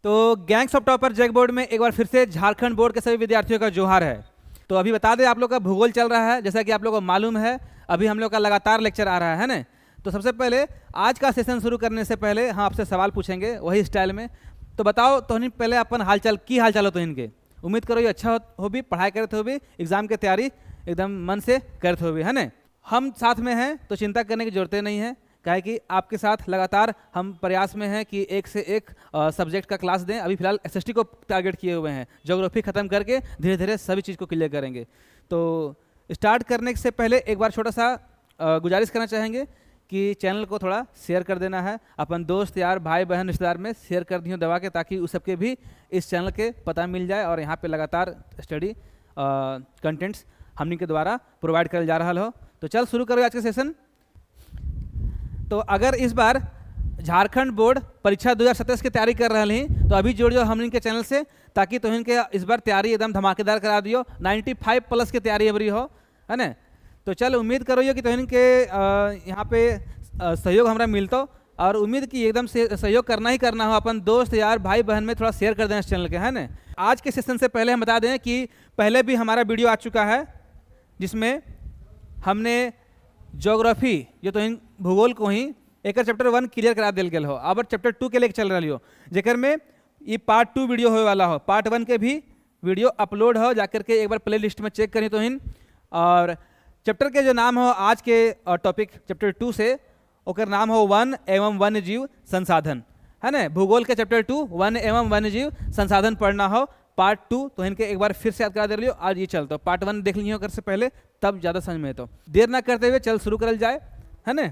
तो gangs of topper JAC board में एक बार फिर से झारखंड बोर्ड के सभी विद्यार्थियों का जोहार है। तो अभी बता दें, आप लोग का भूगोल चल रहा है, जैसा कि आप लोग को मालूम है। अभी हम लोग का लगातार लेक्चर आ रहा है ना। तो सबसे पहले आज का सेशन शुरू करने से पहले हम आपसे सवाल पूछेंगे वही स्टाइल में। तो बताओ तो पहले अपन हालचाल हो तो इनके उम्मीद करो ये अच्छा हो भी, पढ़ाई करते हो भी, एग्जाम की तैयारी एकदम मन से करते हो भी, है ना। हम साथ में हैं तो चिंता करने की जरूरत नहीं है, काहे कि आपके साथ लगातार हम प्रयास में हैं कि एक से एक सब्जेक्ट का क्लास दें। अभी फिलहाल एसएसटी को टारगेट किए हुए हैं, ज्योग्राफी खत्म करके धीरे धीरे सभी चीज़ को क्लियर करेंगे। तो स्टार्ट करने से पहले एक बार छोटा सा गुजारिश करना चाहेंगे कि चैनल को थोड़ा शेयर कर देना है, अपन दोस्त यार भाई बहन रिश्तेदार में शेयर कर दियो दबा के, ताकि उस सबके भी इस चैनल के पता मिल जाए और यहाँ पे लगातार स्टडी कंटेंट्स हमनी के द्वारा प्रोवाइड करल जा रहा हो। तो चल शुरू करो आज का सेशन। तो अगर इस बार झारखंड बोर्ड परीक्षा 2027 की तैयारी कर रहे हैं तो अभी जुड़ जाओ हम इनके चैनल से, ताकि तो इनके इस बार तैयारी एकदम धमाकेदार करा दियो। 95 प्लस की तैयारी अबरी हो, है ना। तो चल उम्मीद करो कि तो इनके यहाँ पे सहयोग हमारा मिलता, और उम्मीद की एकदम से सहयोग करना ही करना हो। अपन दोस्त यार भाई बहन में थोड़ा शेयर कर देना इस चैनल के, है ना। आज के सेशन से पहले हम बता दें कि पहले भी हमारा वीडियो आ चुका है, जिसमें हमने ज्योग्राफी जो तो इन भूगोल को ही एक चैप्टर 1 क्लियर करा दिल गया हो। अब चैप्टर 2 के लिए चल रही हो, जेकर में ये पार्ट 2 वीडियो होने वाला हो। पार्ट 1 के भी वीडियो अपलोड हो, जाकर के एक बार प्ले लिस्ट में चेक करी तो इन। और चैप्टर के जो नाम हो आज के टॉपिक चैप्टर 2 से, ओकर नाम हो वन एवं वन्य जीव संसाधन, है ना। भूगोल के चैप्टर 2 वन एवं वन्य जीव संसाधन पढ़ना हो पार्ट 2, तो इनके एक बार फिर से याद करा दे लियो। आज ये चलता पार्ट 1 देख लियो कर से पहले, तब ज़्यादा समझ में। तो देर ना करते हुए चल शुरू करल जाए, है ना।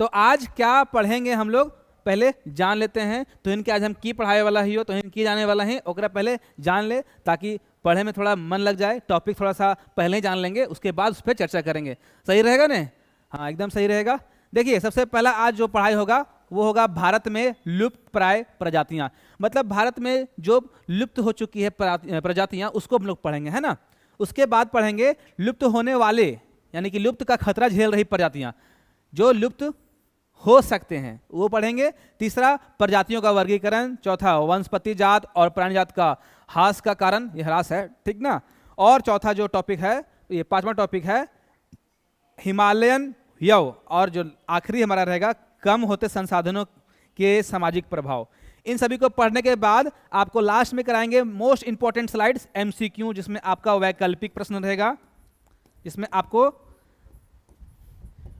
तो आज क्या पढ़ेंगे हम लोग पहले जान लेते हैं। तो इनके आज हम की पढ़ाए वाला ही हो, तो इनकी जाने वाला है, ओकरा पहले जान ले ताकि पढ़े में थोड़ा मन लग जाए। टॉपिक थोड़ा सा पहले ही जान लेंगे, उसके बाद उस पर चर्चा करेंगे। सही रहेगा ना? हाँ, एकदम सही रहेगा। देखिए, सबसे पहला आज जो पढ़ाई होगा वो होगा भारत में लुप्त प्राय प्रजातियां। मतलब भारत में जो लुप्त हो चुकी है प्रजातियां, उसको हम लोग पढ़ेंगे, है ना। उसके बाद पढ़ेंगे लुप्त होने वाले, यानी कि लुप्त का खतरा झेल रही प्रजातियां जो लुप्त हो सकते हैं, वो पढ़ेंगे। तीसरा प्रजातियों का वर्गीकरण। चौथा वनस्पति जात और प्राणी जात का ह्रास का कारण, ये ह्रास है, ठीक ना। और चौथा जो टॉपिक है, ये 5वां टॉपिक है हिमालयन यव। और जो आखिरी हमारा रहेगा कम होते संसाधनों के सामाजिक प्रभाव। इन सभी को पढ़ने के बाद आपको लास्ट में कराएंगे मोस्ट इंपॉर्टेंट स्लाइड्स MCQ, जिसमें आपका वैकल्पिक प्रश्न रहेगा, जिसमें आपको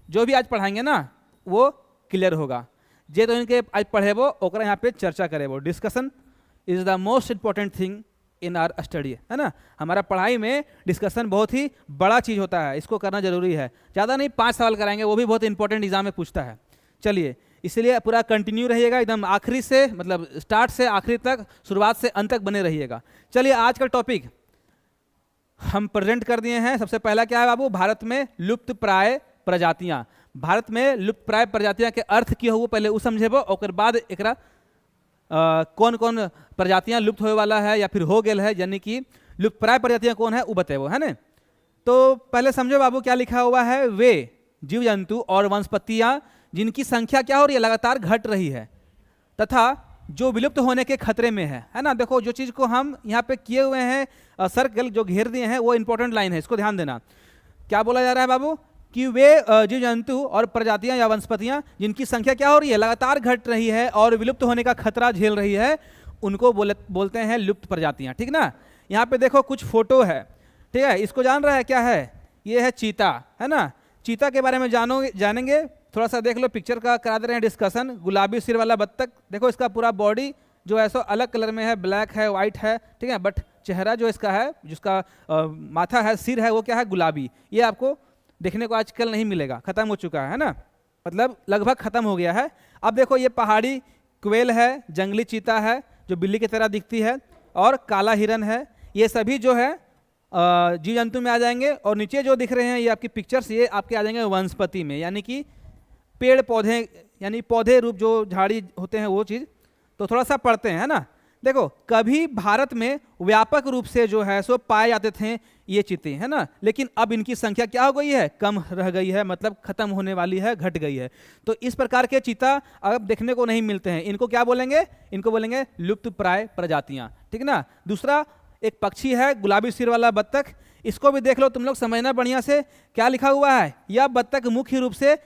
जो भी आज पढ़ाएंगे ना वो क्लियर होगा। जे तो इनके आज पढ़े वो ओकरा यहाँ पे चर्चा करे वो। Discussion is the most important thing in are study, है ना। हमारा पढ़ाई में डिस्कशन बहुत ही बड़ा चीज़ होता है, इसको करना जरूरी है। ज़्यादा नहीं, 5 सवाल कराएंगे, वो भी बहुत इंपॉर्टेंट एग्जाम में पूछता है। चलिए, इसलिए पूरा कंटिन्यू रहिएगा, एकदम आखिरी से, मतलब स्टार्ट से आखिरी तक, शुरुआत से अंत तक बने रहिएगा। चलिए, आज का टॉपिक हम प्रेजेंट कर दिए हैं। सबसे पहला क्या है बाबू? भारत में लुप्त प्राय प्रजातियां। भारत में लुप्त प्राय प्रजातियां के अर्थ की हो पहले वो समझेबो, और बाद एकरा कौन कौन प्रजातियां लुप्त होने वाला है या फिर हो गया है, यानी कि लुप्त प्राय प्रजातियां कौन है वो बतेबो, है ना। तो पहले समझो बाबू क्या लिखा हुआ है। वे जीव जंतु और वनस्पतियां जिनकी संख्या क्या हो रही है, लगातार घट रही है, तथा जो विलुप्त होने के खतरे में है ना। देखो, जो चीज़ को हम यहाँ पे किए हुए हैं सर्कल जो घेर दिए हैं, वो इंपॉर्टेंट लाइन है, इसको ध्यान देना। क्या बोला जा रहा है बाबू? कि वे जीव जंतु और प्रजातियां या वनस्पतियां जिनकी संख्या क्या हो रही है, लगातार घट रही है और विलुप्त होने का खतरा झेल रही है, उनको बोलते हैं लुप्त प्रजातियां, ठीक ना। यहाँ पे देखो कुछ फोटो है, ठीक है। इसको जान रहा है क्या है? ये है चीता, है ना। चीता के बारे में जानेंगे, थोड़ा सा देख लो, पिक्चर का करा दे रहे हैं डिस्कशन। गुलाबी सिर वाला बत्तख, देखो इसका पूरा बॉडी जो है सो अलग कलर में है, ब्लैक है, वाइट है, ठीक है। बट चेहरा जो इसका है, जिसका माथा है, सिर है, वो क्या है? गुलाबी। ये आपको देखने को आजकल नहीं मिलेगा, खत्म हो चुका है ना, मतलब लगभग खत्म हो गया है। अब देखो, ये पहाड़ी क्वेल है, जंगली चीता है जो बिल्ली की तरह दिखती है, और काला हिरन है। ये सभी जो है जीव जंतु में आ जाएंगे। और नीचे जो दिख रहे हैं ये आपकी पिक्चर्स, ये आपके आ जाएंगे वनस्पति में, यानी कि पेड़ पौधे, यानी पौधे रूप जो झाड़ी होते हैं वो चीज़। तो थोड़ा सा पढ़ते हैं, है ना। देखो कभी भारत में व्यापक रूप से जो है सो पाए जाते थे ये चीते, है ना, लेकिन अब इनकी संख्या क्या हो गई है, कम रह गई है, मतलब खत्म होने वाली है, घट गई है। तो इस प्रकार के चीता अब देखने को नहीं मिलते हैं। इनको क्या बोलेंगे, इनको बोलेंगे लुप्त प्राय प्रजातियां, ठीक ना। दूसरा एक पक्षी है गुलाबी सिर वाला बत्तख, इसको भी देख लो तुम लोग, समझना बढ़िया से। क्या लिखा हुआ है, यह बत्तख मुख्य रूप से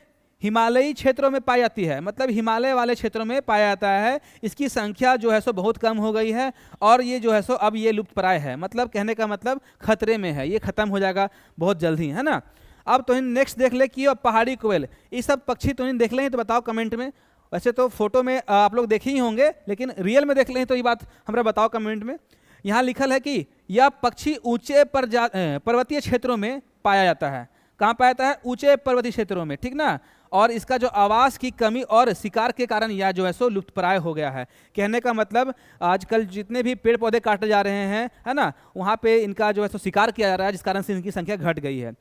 हिमालयी क्षेत्रों में पाई जाती है, मतलब हिमालय वाले क्षेत्रों में पाया जाता है। इसकी संख्या जो है सो बहुत कम हो गई है और ये जो है सो अब ये लुप्त प्राय है, मतलब कहने का मतलब खतरे में है, ये खत्म हो जाएगा बहुत जल्दी, है ना। अब तो नेक्स्ट देख ले कि पहाड़ी कोयल, ये सब पक्षी तो देख लें तो बताओ कमेंट में। वैसे तो फोटो में आप लोग देखे ही होंगे, लेकिन रियल में देख लें तो ये बात हमारा बताओ कमेंट में। यहाँ लिखल है कि यह पक्षी ऊंचे पर्वतीय क्षेत्रों में पाया जाता है। कहाँ पाया जाता है, ऊंचे पर्वतीय क्षेत्रों में, ठीक ना। और इसका जो आवास की कमी और शिकार के कारण यह जो है सो लुप्तप्राय हो गया है। कहने का मतलब आजकल जितने भी पेड़ पौधे काटे जा रहे हैं, है ना, वहाँ पे इनका जो है सो शिकार किया जा रहा है, जिस कारण से इनकी संख्या घट गई है।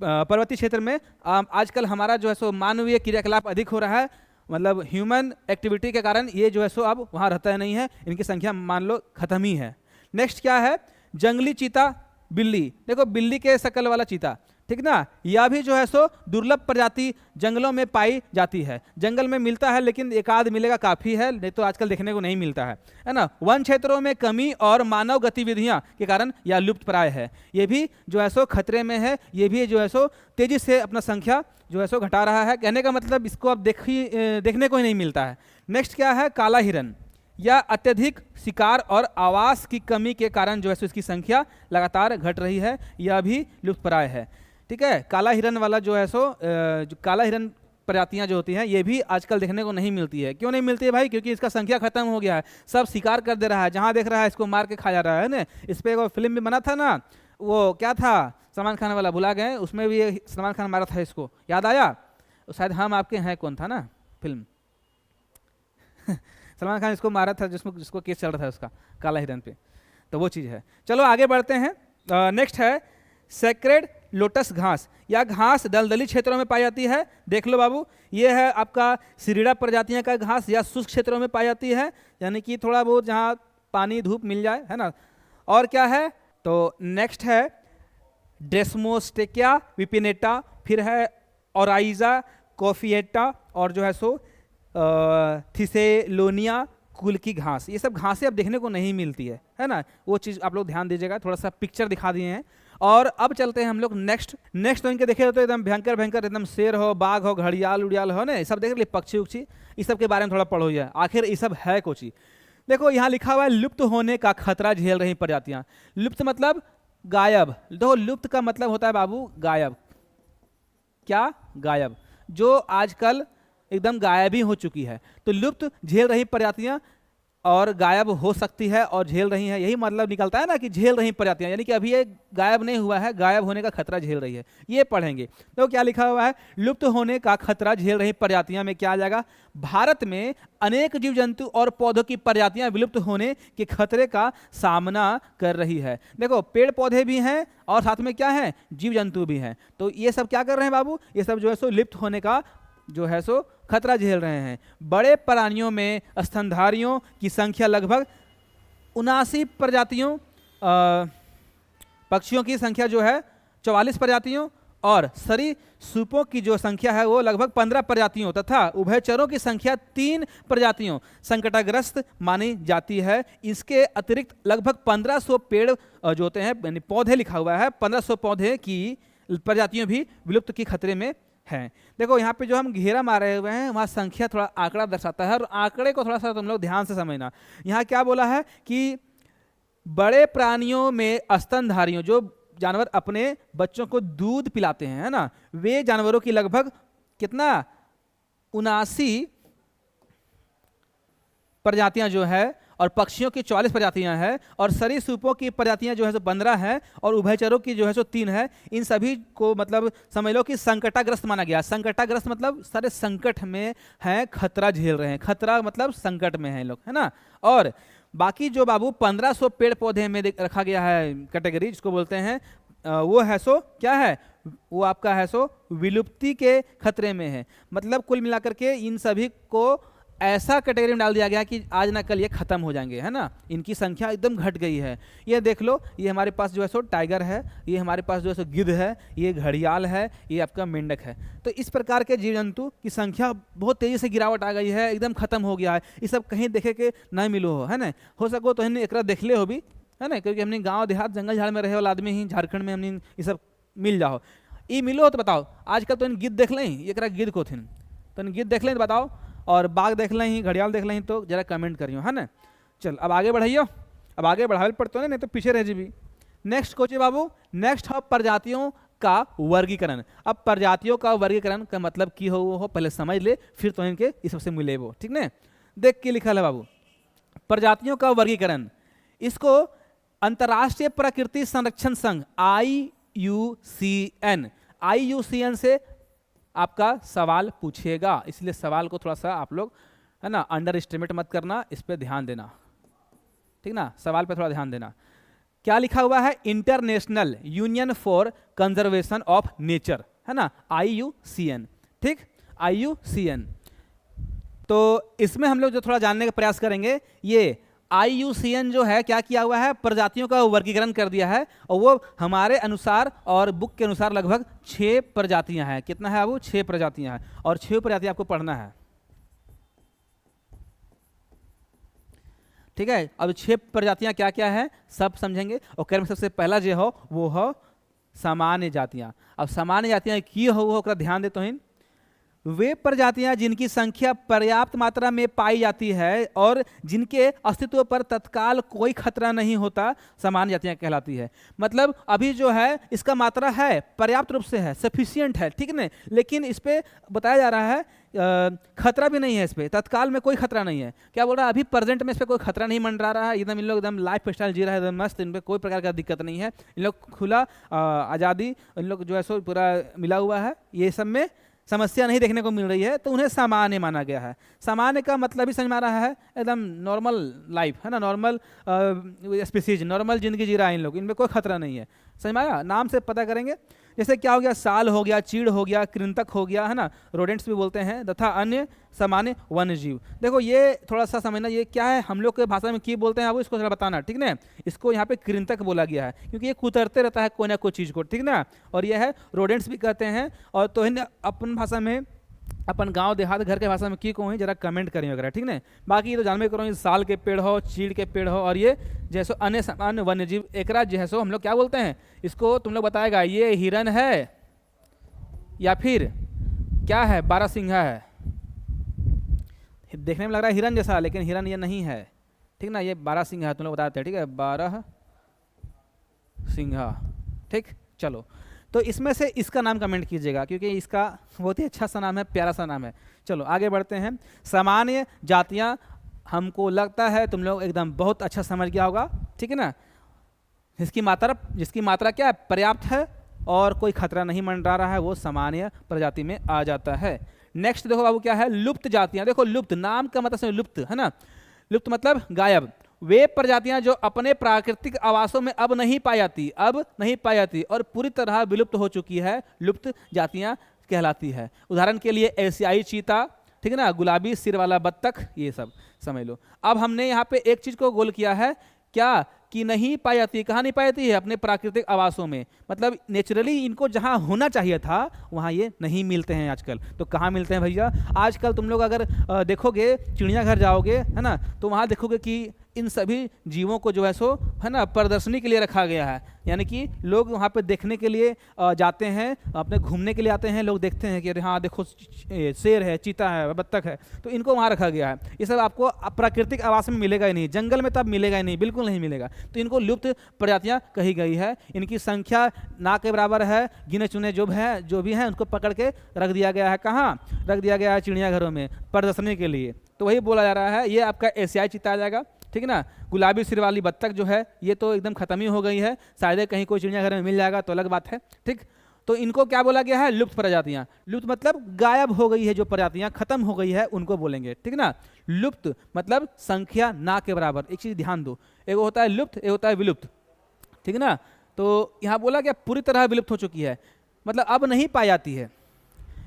पर्वतीय क्षेत्र में आजकल हमारा जो है सो मानवीय क्रियाकलाप अधिक हो रहा है, मतलब ह्यूमन एक्टिविटी के कारण ये जो है सो अब वहाँ रहता नहीं है, इनकी संख्या मान लो खत्म ही है। नेक्स्ट क्या है, जंगली चीता बिल्ली। देखो बिल्ली के शकल वाला चीता, ठीक ना, यह भी जो है सो दुर्लभ प्रजाति जंगलों में पाई जाती है। जंगल में मिलता है लेकिन एक आध मिलेगा काफ़ी है, नहीं तो आजकल देखने को नहीं मिलता है ना। वन क्षेत्रों में कमी और मानव गतिविधियां के कारण यह लुप्त प्राय है। ये भी जो है सो खतरे में है, ये भी जो है सो तेजी से अपना संख्या जो है सो घटा रहा है। कहने का मतलब इसको अब देखने को ही नहीं मिलता है। नेक्स्ट क्या है, काला हिरन। या अत्यधिक शिकार और आवास की कमी के कारण जो है सो इसकी संख्या लगातार घट रही है, यह भी लुप्तप्राय है, ठीक है। काला हिरन वाला जो है सो जो काला हिरन प्रजातियां जो होती हैं ये भी आजकल देखने को नहीं मिलती है। क्यों नहीं मिलती है भाई, क्योंकि इसका संख्या खत्म हो गया है, सब शिकार कर दे रहा है, जहां देख रहा है इसको मार के खा जा रहा है ना। इस पर एक फिल्म भी बना था ना, वो क्या था, सलमान खान वाला, भुला गए, उसमें भी सलमान खान मारा था इसको, याद आया, शायद हम आपके हैं कौन था ना फिल्म सलमान खान इसको मारा था, जिसको केस चल रहा था उसका, काला हिरन पे। तो वो चीज़ है। चलो आगे बढ़ते हैं। नेक्स्ट है सेक्रेड लोटस घास। यह घास दलदली क्षेत्रों में पाई जाती है। देख लो बाबू, ये है आपका सिरिड़ा प्रजातियों का घास, या शुष्क क्षेत्रों में पाई जाती है, यानी कि थोड़ा बहुत जहाँ पानी धूप मिल जाए, है ना। और क्या है, तो नेक्स्ट है डेस्मोस्टेकिया विपिनेटा, फिर है ओराइजा कॉफिएटा, और जो है सो थिसेलोनिया कुल की घास। ये सब घासें अब देखने को नहीं मिलती है ना। वो चीज़ आप लोग ध्यान दीजिएगा, थोड़ा सा पिक्चर दिखा दिए हैं। और अब चलते हैं हम लोग नेक्स्ट तो इनके देखे तो एकदम भयंकर भयंकर, एकदम शेर हो, बाघ हो, घड़ियाल उड़ियाल हो ना, ये सब देख लिए, पक्षी उक्षी, इस सब के बारे में थोड़ा पढ़ो ये, आखिर ये सब है कुछ ही। देखो यहाँ लिखा हुआ है लुप्त होने का खतरा झेल रही प्रजातियाँ। लुप्त मतलब गायब। देखो लुप्त का मतलब होता है बाबू गायब। क्या गायब, जो आजकल एकदम गायब ही हो चुकी है। तो लुप्त झेल रही प्रजातियां और गायब हो सकती है और झेल रही है, यही मतलब निकलता है ना कि झेल रही प्रजातियां, यानी कि अभी ये गायब नहीं हुआ है, गायब होने का खतरा झेल रही है, ये पढ़ेंगे। तो क्या लिखा हुआ है, लुप्त होने का खतरा झेल रही प्रजातियां में क्या आ जाएगा, भारत में अनेक जीव जंतु और पौधों की प्रजातियां विलुप्त होने के खतरे का सामना कर रही है। देखो पेड़ पौधे भी हैं और साथ में क्या है, जीव जंतु भी हैं। तो ये सब क्या कर रहे हैं बाबू, ये सब जो है सो लुप्त होने का जो है सो खतरा झेल रहे हैं। बड़े प्राणियों में स्तनधारियों की संख्या लगभग 79 प्रजातियों, पक्षियों की संख्या जो है 44 प्रजातियों, और सरीसृपों की जो संख्या है वो लगभग 15 प्रजातियों, तथा उभयचरों की संख्या 3 प्रजातियों संकटग्रस्त मानी जाती है। इसके अतिरिक्त लगभग 1500 पेड़ जो होते हैं, यानी पौधे लिखा हुआ है, 1500 पौधे की प्रजातियों भी विलुप्त की खतरे में हैं। देखो यहाँ पे जो हम घेरा मारे हुए हैं वहाँ संख्या थोड़ा आंकड़ा दर्शाता है, और आंकड़े को थोड़ा सा तुम लोग ध्यान से समझना। यहाँ क्या बोला है कि बड़े प्राणियों में स्तनधारियों, जो जानवर अपने बच्चों को दूध पिलाते हैं, है ना, वे जानवरों की लगभग कितना 79 प्रजातियां जो है, और पक्षियों की 44 प्रजातियां हैं, और सरीसृपों की प्रजातियां जो है सो 15 हैं, और उभयचरों की जो है सो 3 है। इन सभी को मतलब समझ लो कि संकटाग्रस्त माना गया। संकटाग्रस्त मतलब सारे संकट में हैं, खतरा झेल रहे हैं, खतरा मतलब संकट में हैं लोग, है ना। और बाकी जो बाबू 1500 पेड़ पौधे में रखा गया है कैटेगरी, जिसको बोलते हैं वो है सो क्या है, वो आपका है सो विलुप्ति के खतरे में है। मतलब कुल मिलाकर के इन सभी को ऐसा कैटेगरी में डाल दिया गया कि आज ना कल ये खत्म हो जाएंगे, है ना, इनकी संख्या एकदम घट गई है। ये देख लो, ये हमारे पास जो है सो टाइगर है, ये हमारे पास जो है सो गिद्ध है, ये घड़ियाल है, ये आपका मेंढक है। तो इस प्रकार के जीव जंतु की संख्या बहुत तेजी से गिरावट आ गई है, एकदम खत्म हो गया है। ये सब कहीं देखे के ना मिलो हो, है ना, हो सको तो हमने एक देख ले हो भी, है ना, क्योंकि हमने गाँव देहात जंगल झाड़ में रहे वाला आदमी ही झारखंड में हमने ये सब मिल जाओ, ये मिलो तो बताओ। आजकल तो इन गिद्ध देख लें, ये गिद्ध को थिन, तो इन गिद्ध देख लें तो बताओ, और बाघ देख लें, घड़ियाल देख लें, तो जरा कमेंट करियो, है ना। चल अब आगे बढ़ाइयो, अब आगे बढ़ावे पड़ते नहीं तो पीछे रह जी। नेक्स्ट कोचे बाबू, नेक्स्ट है प्रजातियों का वर्गीकरण। अब प्रजातियों का वर्गीकरण का मतलब की हो पहले समझ ले, फिर तो इनके इस सबसे मिले वो, ठीक ना। देख के लिखा है बाबू, प्रजातियों का वर्गीकरण, इसको अंतर्राष्ट्रीय प्रकृति संरक्षण संघ IUCN से आपका सवाल पूछेगा, इसलिए सवाल को थोड़ा सा आप लोग, है ना, अंडर एस्टिमेट मत करना, इस पे ध्यान देना, ठीक ना, सवाल पे थोड़ा ध्यान देना। क्या लिखा हुआ है, international union for conservation of nature, है ना, IUCN, ठीक, IUCN। तो इसमें हम लोग जो थोड़ा जानने का प्रयास करेंगे, ये IUCN जो है क्या किया हुआ है, प्रजातियों का वर्गीकरण कर दिया है, और वो हमारे अनुसार और बुक के अनुसार लगभग 6 प्रजातियां हैं। कितना है वो, 6 प्रजातियां हैं, और 6 प्रजातियां आपको पढ़ना है, ठीक है। अब 6 प्रजातियां क्या क्या है सब समझेंगे। और क्रम सबसे पहला जो हो वो हो सामान्य जातियां। अब सामान्य जातियां की हो ध्यान देते हैं, वे प्रजातियां जिनकी संख्या पर्याप्त मात्रा में पाई जाती है और जिनके अस्तित्व पर तत्काल कोई खतरा नहीं होता, सामान्य जातियां कहलाती है। मतलब अभी जो है इसका मात्रा है, पर्याप्त रूप से है, सफिशिएंट है, ठीक है, लेकिन इस पे बताया जा रहा है खतरा भी नहीं है, इस पे तत्काल में कोई खतरा नहीं है। क्या बोल रहा है, अभी प्रेजेंट में इस पे कोई खतरा नहीं मंडरा रहा है, एकदम इन लोग एकदम लाइफ स्टाइल जी रहा है, एकदम मस्त, इन पे कोई प्रकार का दिक्कत नहीं है, इन लोग खुला आज़ादी, इन लोग जो है सो पूरा मिला हुआ है, ये सब में समस्या नहीं देखने को मिल रही है, तो उन्हें सामान्य माना गया है। सामान्य का मतलब ही समझ में आ रहा है, एकदम नॉर्मल लाइफ, है ना, नॉर्मल स्पीसीज, नॉर्मल जिंदगी जी रहा है इन लोग, इनमें कोई खतरा नहीं है। समझ में आया, नाम से पता करेंगे, जैसे क्या हो गया, साल हो गया, चीड़ हो गया, कृंतक हो गया, है ना, रोडेंट्स भी बोलते हैं, तथा अन्य सामान्य वन्य जीव। देखो ये थोड़ा सा समझना, ये क्या है, हम लोग के भाषा में की बोलते हैं, अब इसको थोड़ा बताना, ठीक ना। इसको यहाँ पे कृंतक बोला गया है क्योंकि ये कुतरते रहता है कोई ना कोई चीज़ को, ठीक ना। और ये है रोडेंट्स भी कहते हैं। और तो अपन भाषा में, अपन गांव देहात घर के भाषा में की को ही जरा कमेंट करें वगैरह, ठीक ना। बाकी तो जानबे करो, साल के पेड़ हो, चीड़ के पेड़ हो, और ये जैसो अन्य सामान्य वन्य जीव, एकरा जैसो हम लोग क्या बोलते हैं, इसको तुम लोग बताएगा, ये हिरन है या फिर क्या है, बारहसिंघा है। देखने में लग रहा है हिरन जैसा, लेकिन हिरन ये नहीं है, ठीक ना, ये बारहसिंघा है, तुम लोग बताते हैं, ठीक है, बारहसिंघा, ठीक। चलो, तो इसमें से इसका नाम कमेंट कीजिएगा क्योंकि इसका बहुत ही अच्छा सा नाम है, प्यारा सा नाम है। चलो आगे बढ़ते हैं। सामान्य जातियां, हमको लगता है तुम लोग एकदम बहुत अच्छा समझ गया होगा, ठीक है ना। जिसकी मात्रा क्या है, पर्याप्त है और कोई खतरा नहीं मंडरा रहा है, वो सामान्य प्रजाति में आ जाता है। नेक्स्ट देखो बाबू क्या है, लुप्त जातियां। देखो लुप्त, नाम का मतलब लुप्त, है ना, लुप्त मतलब गायब। वे प्रजातियां जो अपने प्राकृतिक आवासों में अब नहीं पाई जाती और पूरी तरह विलुप्त हो चुकी है, लुप्त जातियां कहलाती है। उदाहरण के लिए एशियाई चीता, ठीक है ना, गुलाबी सिर वाला बत्तख, ये सब समझ लो। अब हमने यहाँ पे एक चीज को गोल किया है, क्या कि नहीं पाई जाती, कहाँ नहीं पाई जाती है, अपने प्राकृतिक आवासों में, मतलब नेचुरली इनको जहाँ होना चाहिए था वहाँ ये नहीं मिलते हैं आजकल। तो कहाँ मिलते हैं भैया, आजकल तुम लोग अगर देखोगे, चिड़ियाघर जाओगे, है ना, तो वहाँ देखोगे कि इन सभी जीवों को जो है सो, है ना, प्रदर्शनी के लिए रखा गया है। यानी कि लोग वहाँ पे देखने के लिए जाते हैं, अपने घूमने के लिए आते हैं, लोग देखते हैं कि अरे हाँ देखो शेर है, चीता है, बत्तख है, तो इनको वहाँ रखा गया है। ये सब आपको प्राकृतिक आवास में मिलेगा ही नहीं, जंगल में तब मिलेगा ही नहीं, बिल्कुल नहीं मिलेगा। तो इनको लुप्त प्रजातियाँ कही गई है। इनकी संख्या ना के बराबर है, गिने चुने जो भी हैं उनको पकड़ के रख दिया गया है। कहाँ रख दिया गया है, चिड़ियाघरों में प्रदर्शनी के लिए। तो वही बोला जा रहा है, ये आपका एशियाई चीता आ जाएगा, ठीक है ना। गुलाबी सिर वाली बत्तख जो है ये तो एकदम खत्म ही हो गई है, शायद कहीं कोई चिड़ियाघर में मिल जाएगा तो अलग बात है, ठीक। तो इनको क्या बोला गया है, लुप्त प्रजातियां। लुप्त मतलब गायब हो गई है, जो प्रजातियां खत्म हो गई है उनको बोलेंगे, ठीक ना। लुप्त मतलब संख्या ना के बराबर। एक चीज ध्यान दो, एक होता है लुप्त, एक होता है विलुप्त, ठीक है ना। तो यहाँ बोला गया पूरी तरह विलुप्त हो चुकी है, मतलब अब नहीं पाई जाती है,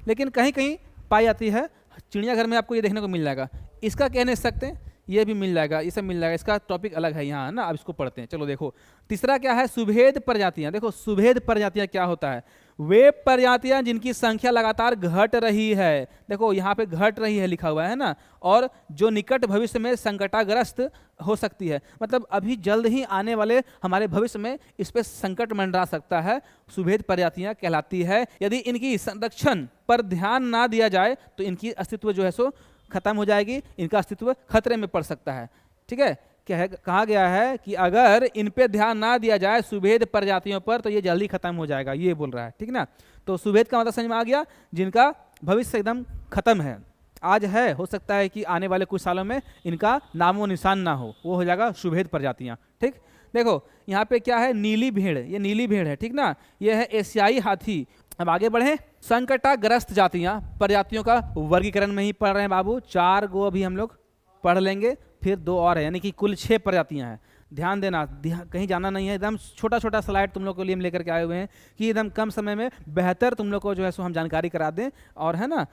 लेकिन कहीं कहीं पाई जाती है। चिड़ियाघर में आपको ये देखने को मिल जाएगा। इसका कह नहीं सकते, ये भी मिल जाएगा, ये सब मिल जाएगा, इसका टॉपिक अलग है यहाँ, है ना। अब इसको पढ़ते हैं, चलो देखो। तीसरा क्या है, सुभेद प्रजातियां। देखो सुभेद प्रजातियां क्या होता है, वे प्रजातियां जिनकी संख्या लगातार घट रही है। देखो यहाँ पे घट रही है लिखा हुआ है ना, और जो निकट भविष्य में संकटाग्रस्त हो सकती है, मतलब अभी जल्द ही आने वाले हमारे भविष्य में इस पे संकट मंडरा सकता है, सुभेद प्रजातियां कहलाती है। यदि इनकी संरक्षण पर ध्यान ना दिया जाए तो इनकी अस्तित्व जो है सो खत्म हो जाएगी, इनका अस्तित्व खतरे में पड़ सकता है। ठीक है, कहा गया है कि अगर इन पे ध्यान ना दिया जाए सुभेद प्रजातियों पर तो ये जल्दी खत्म हो जाएगा, ये बोल रहा है। ठीक ना, तो सुभेद का मतलब समझ में आ गया, जिनका भविष्य एकदम खत्म है, आज है, हो सकता है कि आने वाले कुछ सालों में इनका नामो निशान ना हो, वो हो जाएगा सुभेद प्रजातियां। ठीक, देखो यहाँ पे क्या है, नीली भेड़, ये नीली भेड़ है। ठीक ना, ये है एशियाई हाथी। अब आगे बढ़े, संकटाग्रस्त जातियां, प्रजातियों का वर्गीकरण में ही पढ़ रहे हैं बाबू, 4 गो अभी हम लोग पढ़ लेंगे, फिर 2 और है, यानी कि कुल 6 प्रजातियां हैं। ध्यान देना, कहीं जाना नहीं है, एकदम छोटा छोटा स्लाइड तुम लोग के लिए हम लेकर के आए हुए हैं कि एकदम कम समय में बेहतर तुम लोग को जो है सो हम जानकारी करा दें, और है ना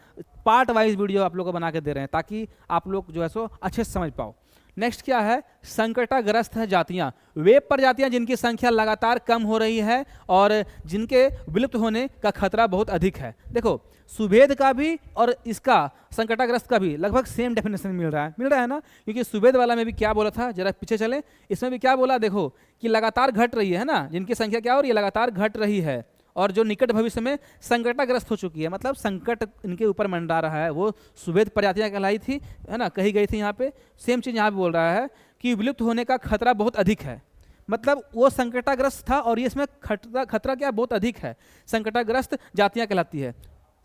पार्ट वाइज वीडियो आप लोग को बना के दे रहे हैं ताकि आप लोग जो है सो अच्छे से समझ पाओ। नेक्स्ट क्या है, संकटाग्रस्त है जातियां, वे प्रजातियां जिनकी संख्या लगातार कम हो रही है और जिनके विलुप्त होने का खतरा बहुत अधिक है। देखो सुभेद का भी और इसका संकटाग्रस्त का भी लगभग सेम डेफिनेशन मिल रहा है ना, क्योंकि सुभेद वाला में भी क्या बोला था, जरा पीछे चले, इसमें भी क्या बोला, देखो कि लगातार घट रही है ना, जिनकी संख्या क्या हो रही है, लगातार घट रही है, और जो निकट भविष्य में संकटाग्रस्त हो चुकी है, मतलब संकट इनके ऊपर मंडरा रहा है, वो सुभेद प्रजातियां कहलाई थी, है ना, कही गई थी। यहाँ पे सेम चीज यहाँ पे बोल रहा है कि विलुप्त होने का खतरा बहुत अधिक है, मतलब वो संकटाग्रस्त था और ये इसमें खतरा क्या बहुत अधिक है, संकटाग्रस्त जातियां कहलाती है।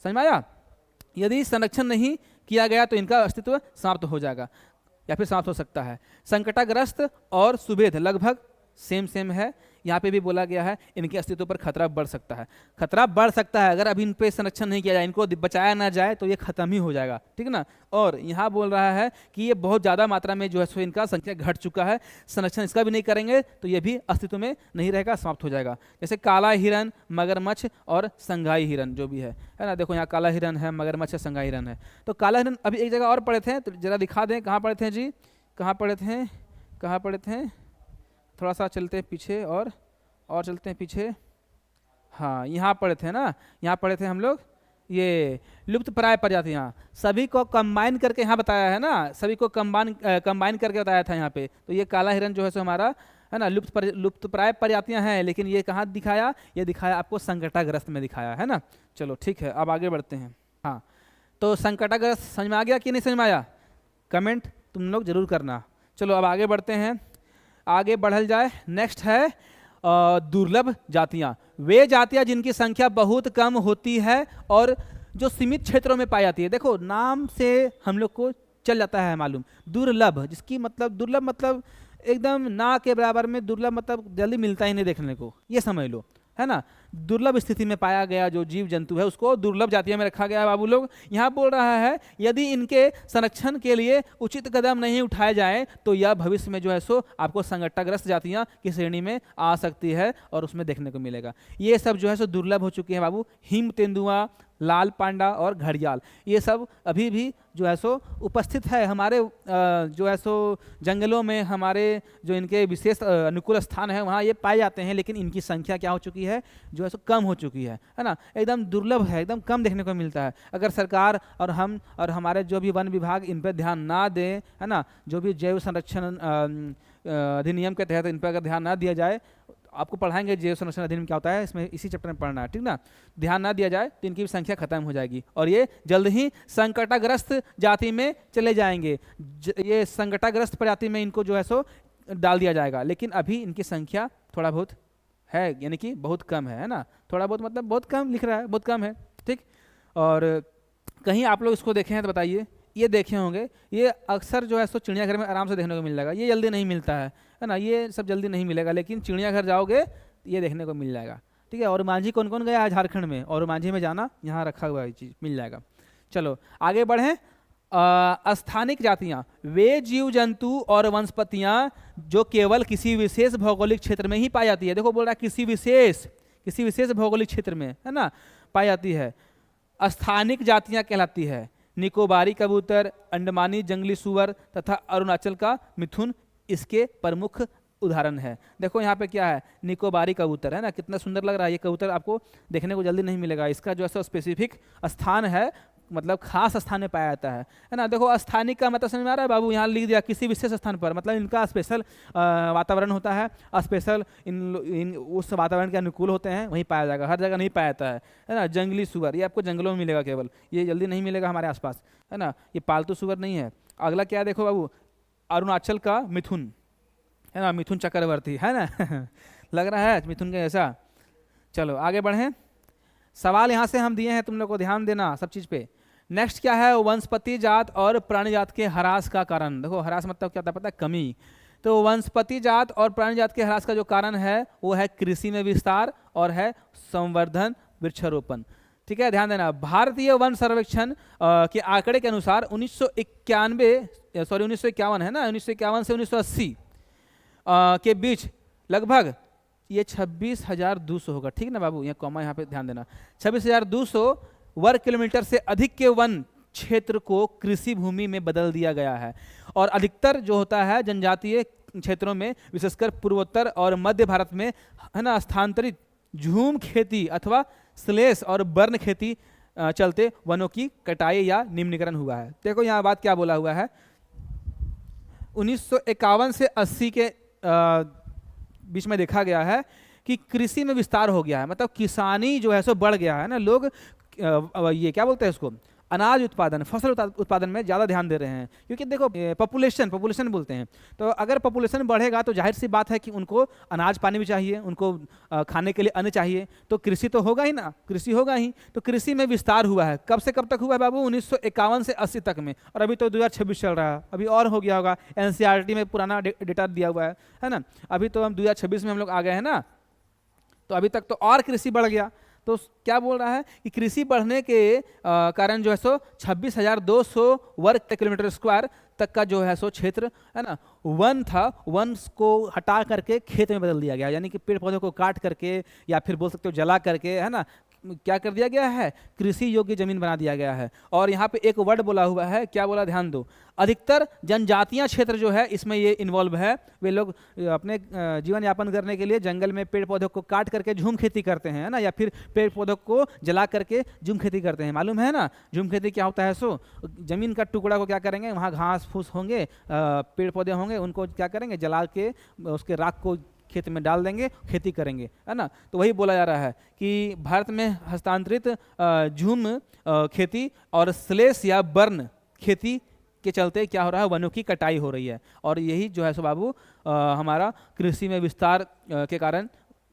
समझ में आया, यदि संरक्षण नहीं किया गया तो इनका अस्तित्व समाप्त हो जाएगा या फिर समाप्त हो सकता है। संकटाग्रस्त और सुभेद लगभग सेम है, यहाँ पे भी बोला गया है इनके अस्तित्व पर खतरा बढ़ सकता है, खतरा बढ़ सकता है, अगर अभी इन पे संरक्षण नहीं किया जाए, इनको बचाया ना जाए तो ये खत्म ही हो जाएगा। ठीक ना, और यहाँ बोल रहा है कि ये बहुत ज़्यादा मात्रा में जो है सो इनका संख्या घट चुका है, संरक्षण इसका भी नहीं करेंगे तो ये भी अस्तित्व में नहीं रहेगा, समाप्त हो जाएगा। जैसे काला हिरन, मगरमच्छ और संघाई हिरन जो भी है ना, देखो यहाँ काला हिरन है, मगरमच्छ है, संघाई हिरन है। तो काला हिरन अभी एक जगह और पढ़े थे, तो जरा दिखा दें, कहाँ पढ़े थे जी, कहाँ पढ़े थे, थोड़ा सा चलते हैं पीछे और चलते हैं पीछे, हाँ यहाँ पढ़े थे ना, यहाँ पढ़े थे हम लोग, ये लुप्त प्राय प्रजातियाँ, सभी को कंबाइन करके यहाँ बताया है ना, सभी को कंबाइन करके बताया था यहाँ पे। तो ये काला हिरन जो है सो हमारा है ना लुप्त प्राय प्रजातियाँ हैं, लेकिन ये कहाँ दिखाया, ये दिखाया आपको संकटाग्रस्त में दिखाया है ना। चलो ठीक है, अब आगे बढ़ते हैं। हाँ, तो संकटाग्रस्त समझ में आ गया कि नहीं समझ में आया, कमेंट तुम लोग जरूर करना। चलो अब आगे बढ़ते हैं, आगे बढ़ल जाए। नेक्स्ट है दुर्लभ जातियां, वे जातियां जिनकी संख्या बहुत कम होती है और जो सीमित क्षेत्रों में पाई जाती है। देखो नाम से हम लोग को चल जाता है मालूम, दुर्लभ, जिसकी मतलब दुर्लभ मतलब एकदम ना के बराबर में, दुर्लभ मतलब जल्दी मिलता ही नहीं देखने को, ये समझ लो, है ना। दुर्लभ स्थिति में पाया गया जो जीव जंतु है उसको दुर्लभ जातियों में रखा गया है बाबू लोग। यहाँ बोल रहा है यदि इनके संरक्षण के लिए उचित कदम नहीं उठाए जाए तो यह भविष्य में जो है सो आपको संकटाग्रस्त जातियाँ की श्रेणी में आ सकती है और उसमें देखने को मिलेगा। ये सब जो है सो दुर्लभ हो चुकी है बाबू, हिम तेंदुआ, लाल पांडा और घड़ियाल, ये सब अभी भी जो है सो उपस्थित है हमारे जो है सो जंगलों में, हमारे जो इनके विशेष अनुकूल स्थान है वहाँ ये पाए जाते हैं, लेकिन इनकी संख्या क्या हो चुकी है, जो है सो कम हो चुकी है ना, एकदम दुर्लभ है, एकदम कम देखने को मिलता है। अगर सरकार और हम और हमारे जो भी वन विभाग इन पर ध्यान ना दें, है ना, जो भी जैव संरक्षण अधिनियम के तहत इन पर अगर ध्यान ना दिया जाए, आपको पढ़ाएंगे जैव संरक्षण अधिनियम क्या होता है, इसमें इसी चैप्टर में पढ़ना है, ठीक ना, ध्यान ना दिया जाए तो इनकी भी संख्या खत्म हो जाएगी और ये जल्द ही संकटाग्रस्त जाति में चले जाएंगे। ये संकटाग्रस्त प्रजाति में इनको जो है सो डाल दिया जाएगा, लेकिन अभी इनकी संख्या थोड़ा बहुत है, यानी कि बहुत कम है ना, थोड़ा बहुत मतलब बहुत कम लिख रहा है, बहुत कम है, ठीक। और कहीं आप लोग इसको देखे हैं तो बताइए, ये देखे होंगे, ये अक्सर जो है सो चिड़ियाघर में आराम से देखने को मिल जाएगा, ये जल्दी नहीं मिलता है ना, ये सब जल्दी नहीं मिलेगा, लेकिन चिड़ियाघर जाओगे ये देखने को मिल जाएगा, ठीक है। और मांझी कौन कौन गया है झारखंड में, और मांझी में जाना, यहाँ रखा हुआ है चीज़ मिल जाएगा। चलो आगे बढ़ें। स्थानिक जातियाँ, वे जीव जंतु और वनस्पतियाँ जो केवल किसी विशेष भौगोलिक क्षेत्र में ही पाई जाती है। देखो बोल रहा है किसी विशेष भौगोलिक क्षेत्र में, है ना, पाई जाती है, स्थानिक जातियाँ कहलाती है। निकोबारी कबूतर, अंडमानी जंगली सुअर तथा अरुणाचल का मिथुन इसके प्रमुख उदाहरण है। देखो यहाँ पे क्या है, निकोबारी कबूतर है ना, कितना सुंदर लग रहा है। ये कबूतर आपको देखने को जल्दी नहीं मिलेगा। इसका जो है स्पेसिफिक स्थान है, मतलब खास स्थान में पाया जाता है ना। देखो स्थानिक का मतलब समझ में आ रहा है बाबू, यहाँ लिख दिया किसी विशेष स्थान पर, मतलब इनका स्पेशल वातावरण होता है, स्पेशल इन उस वातावरण के अनुकूल होते हैं, वहीं पाया जाएगा, हर जगह नहीं पाया जाता है ना। जंगली सुअर, ये आपको जंगलों में मिलेगा केवल, ये जल्दी नहीं मिलेगा हमारे आसपास, है ना। ये पालतू सुअर नहीं है। अगला क्या है देखो बाबू, अरुणाचल का मिथुन, है ना, मिथुन चक्रवर्ती, है ना लग रहा है मिथुन के जैसा। चलो आगे बढ़ें। सवाल यहाँ से हम दिए हैं, तुम लोग को ध्यान देना सब चीज़ पे। नेक्स्ट क्या है, वनस्पति जात और प्राणी जात के ह्रास का कारण। देखो ह्रास मतलब क्या होता है पता है, कमी। तो वनस्पति जात और प्राणी जात के ह्रास का जो कारण है वो है कृषि में विस्तार और है संवर्धन, वृक्षारोपण। ठीक है, ध्यान देना। भारतीय वन सर्वेक्षण के आंकड़े के अनुसार 1951 है ना, 1951 से 1980 के बीच लगभग ये 26,200 होगा, ठीक ना बाबू, ये कॉमा यहाँ पे ध्यान देना। 26,200 वर्ग किलोमीटर से अधिक के वन क्षेत्र को कृषि भूमि में बदल दिया गया है। और अधिकतर जो होता है जनजातीय क्षेत्रों में, विशेषकर पूर्वोत्तर और मध्य भारत में, है ना, स्थानांतरित झूम खेती अथवा स्लेश और बर्न खेती चलते वनों की कटाई या निम्नीकरण हुआ है। देखो यहाँ बात क्या बोला हुआ है, 1951 से 80 के बीच में देखा गया है कि कृषि में विस्तार हो गया है, मतलब किसानी जो है सो बढ़ गया है ना। लोग ये क्या बोलते हैं इसको, अनाज उत्पादन, फसल उत्पादन में ज़्यादा ध्यान दे रहे हैं, क्योंकि देखो पॉपुलेशन बोलते हैं। तो अगर पॉपुलेशन बढ़ेगा तो जाहिर सी बात है कि उनको अनाज पानी भी चाहिए, उनको खाने के लिए अन्न चाहिए, तो कृषि तो होगा ही ना, कृषि होगा ही। तो कृषि में विस्तार हुआ है। कब से कब तक हुआ है बाबू, 1951 से 80 तक में, और अभी तो 2026 चल रहा है, अभी और हो गया होगा। NCERT में पुराना डेटा दिया हुआ है ना। अभी तो हम 2026 में हम लोग आ गए हैं ना, तो अभी तक तो और कृषि बढ़ गया। तो क्या बोल रहा है कि कृषि बढ़ने के कारण जो है सो 26,200 वर्ग किलोमीटर स्क्वायर तक का जो है सो क्षेत्र, है ना, वन था, वन को हटा करके खेत में बदल दिया गया, यानी कि पेड़ पौधों को काट करके या फिर बोल सकते हो जला करके, है ना, क्या कर दिया गया है, कृषि योग्य जमीन बना दिया गया है। और यहाँ पे एक वर्ड बोला हुआ है, क्या बोला, ध्यान दो, अधिकतर जनजातीय क्षेत्र जो है इसमें ये इन्वॉल्व है। वे लोग अपने जीवन यापन करने के लिए जंगल में पेड़ पौधों को काट करके झूम खेती करते हैं, है ना, या फिर पेड़ पौधों को जला करके झूम खेती करते हैं। मालूम है ना झूम खेती क्या होता है, सो जमीन का टुकड़ा को क्या करेंगे, वहाँ घास फूस होंगे, पेड़ पौधे होंगे, उनको क्या करेंगे, जला के उसके राख को खेत में डाल देंगे, खेती करेंगे, है ना। तो वही बोला जा रहा है कि भारत में हस्तांतरित झूम खेती और स्लेश या बर्न खेती के चलते क्या हो रहा है, वनों की कटाई हो रही है। और यही जो है सो बाबू हमारा कृषि में विस्तार के कारण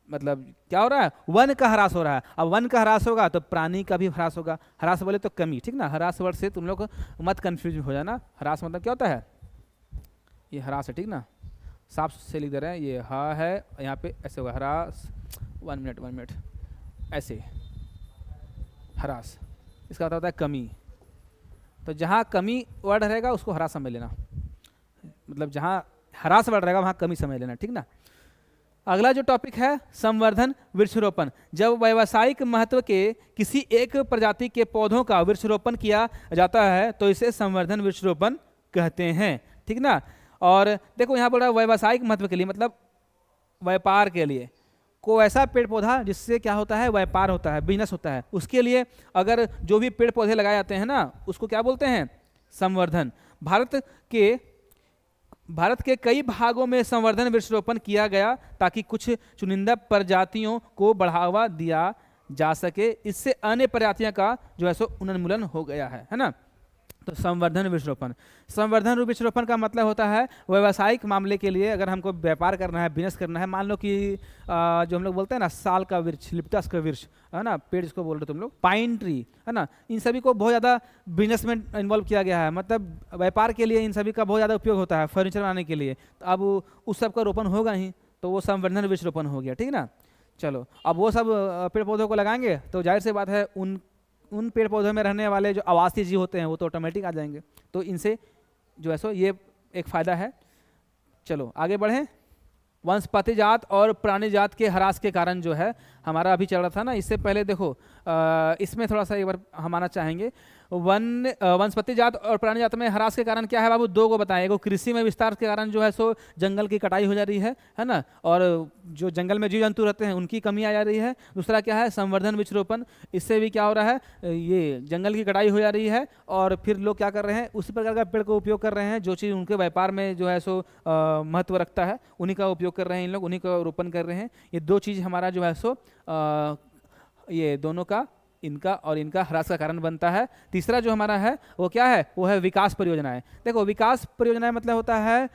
मतलब क्या हो रहा है, वन का ह्रास हो रहा है। अब वन का ह्रास होगा तो प्राणी का भी ह्रास होगा। ह्रास बोले तो कमी, ठीक ना, ह्रास वर्ड से तुम लोग मत कंफ्यूज हो जाना। ह्रास मतलब क्या होता है, ये ह्रास है, ठीक ना, साफ से लिख दे रहे हैं, ये हा है, यहाँ पे ऐसे होगा ह्रास, 1 मिनट ऐसे, ह्रास इसका मतलब होता है कमी। तो जहाँ कमी वर्ड रहेगा उसको ह्रास समझ लेना, मतलब जहाँ ह्रास वर्ड रहेगा वहाँ कमी समझ लेना, ठीक ना। अगला जो टॉपिक है, संवर्धन वृक्षारोपण। जब व्यावसायिक महत्व के किसी एक प्रजाति के पौधों का वृक्षारोपण किया जाता है तो इसे संवर्धन वृक्षारोपण कहते हैं, ठीक ना। और देखो यहाँ पर व्यावसायिक महत्व के लिए मतलब व्यापार के लिए, को ऐसा पेड़ पौधा जिससे क्या होता है, व्यापार होता है, बिजनेस होता है, उसके लिए अगर जो भी पेड़ पौधे लगाए जाते हैं ना, उसको क्या बोलते हैं, संवर्धन। भारत के कई भागों में संवर्धन वृक्षारोपण किया गया ताकि कुछ चुनिंदा प्रजातियों को बढ़ावा दिया जा सके। इससे अन्य प्रजातियों का जो है सो उन्मूलन हो गया है ना। तो संवर्धन वृक्षारोपण का मतलब होता है व्यावसायिक मामले के लिए, अगर हमको व्यापार करना है, बिजनेस करना है, मान लो कि जो हम लोग बोलते हैं ना साल का वृक्ष, लिप्टस का वृक्ष, है ना, पेड़ जिसको बोल रहे तुम लोग, पाइन ट्री, है ना, इन सभी को बहुत ज़्यादा बिजनेस में इन्वॉल्व किया गया है, मतलब व्यापार के लिए इन सभी का बहुत ज़्यादा उपयोग होता है, फर्नीचर बनाने के लिए। तो अब उस सब का रोपण होगा ही, तो वो संवर्धन वृक्षारोपण हो गया, ठीक ना। चलो अब वो सब पेड़ पौधों को लगाएंगे तो जाहिर सी बात है उन पेड़ पौधों में रहने वाले जो आवासीय जीव होते हैं वो तो ऑटोमेटिक आ जाएंगे, तो इनसे जो है सो ये एक फ़ायदा है। चलो आगे बढ़ें। वनस्पति जात और प्राणी जात के ह्रास के कारण जो है हमारा अभी चल रहा था ना, इससे पहले देखो इसमें थोड़ा सा एक बार हम आना चाहेंगे। वनस्पति जात और प्राणी जात में ह्रास के कारण क्या है बाबू, दो को बताएं। एगो कृषि में विस्तार के कारण जो है सो जंगल की कटाई हो जा रही है ना, और जो जंगल में जीव जंतु रहते हैं उनकी कमी आ जा रही है। दूसरा क्या है, संवर्धन वृक्षारोपण, इससे भी क्या हो रहा है, ये जंगल की कटाई हो जा रही है, और फिर लोग क्या कर रहे हैं, उसी प्रकार का पेड़ का उपयोग कर रहे हैं जो चीज़ उनके व्यापार में जो है सो महत्व रखता है, उन्हीं का उपयोग कर रहे हैं इन लोग, उन्हीं का रोपण कर रहे हैं। ये दो चीज़ हमारा जो है सो ये दोनों का, इनका और इनका ह्रास का कारण बनता है। तीसरा जो हमारा है वो क्या है, वो है विकास परियोजनाएं। देखो विकास परियोजनाएं मतलब होता है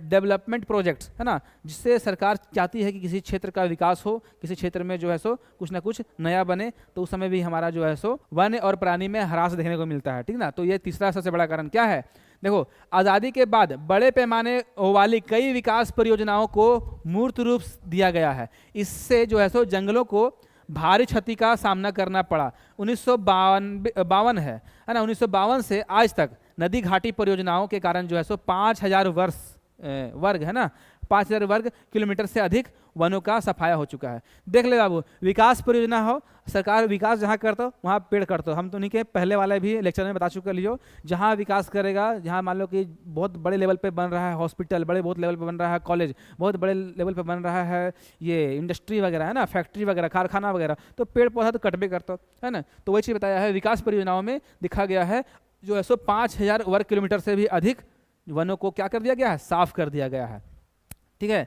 डेवलपमेंट प्रोजेक्ट्स, है ना, जिससे सरकार चाहती है कि किसी क्षेत्र का विकास हो, किसी क्षेत्र में जो है सो कुछ ना कुछ नया बने, तो उस समय भी हमारा जो है सो वन्य और प्राणी में ह्रास देखने को मिलता है, ठीक ना। तो ये तीसरा सबसे बड़ा कारण क्या है, देखो आज़ादी के बाद बड़े पैमाने वाली कई विकास परियोजनाओं को मूर्त रूप दिया गया है। इससे जो है सो जंगलों को भारी क्षति का सामना करना पड़ा। 1952 है ना, 1952 से आज तक नदी घाटी परियोजनाओं के कारण जो है सो 5000 वर्ग है ना, 5000 वर्ग किलोमीटर से अधिक वनों का सफाया हो चुका है। देख ले बाबू, विकास परियोजना हो, सरकार विकास जहाँ करता हो वहाँ पेड़ करता हो। हम तो उन्हीं के पहले वाले भी लेक्चर में बता चुके लियो, जहाँ विकास करेगा, जहाँ मान लो कि बहुत बड़े लेवल पे बन रहा है हॉस्पिटल, बहुत लेवल पे बन रहा है कॉलेज, बहुत बड़े लेवल पे बन रहा है ये इंडस्ट्री वगैरह, है ना, फैक्ट्री वगैरह, कारखाना वगैरह, तो पेड़ पौधा तो कटबे करता है ना। तो वही चीज़ बताया है, विकास परियोजनाओं में दिखा गया है जो है सो 5000 वर्ग किलोमीटर से भी अधिक वनों को क्या कर दिया गया है, साफ कर दिया गया है, ठीक है।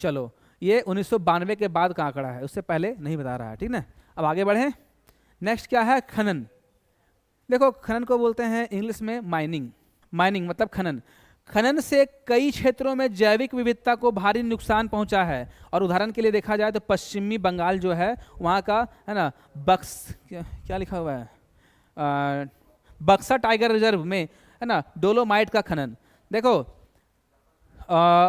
चलो ये 1992 के बाद का आंकड़ा है, उससे पहले नहीं बता रहा है, ठीक ना। अब आगे बढ़ें, नेक्स्ट क्या है, खनन। देखो खनन को बोलते हैं इंग्लिश में माइनिंग। माइनिंग मतलब खनन। खनन से कई क्षेत्रों में जैविक विविधता को भारी नुकसान पहुंचा है। और उदाहरण के लिए देखा जाए तो पश्चिमी बंगाल जो है वहाँ का, है ना, क्या लिखा हुआ है, बक्सा टाइगर रिजर्व में, है ना, डोलोमाइट का खनन। देखो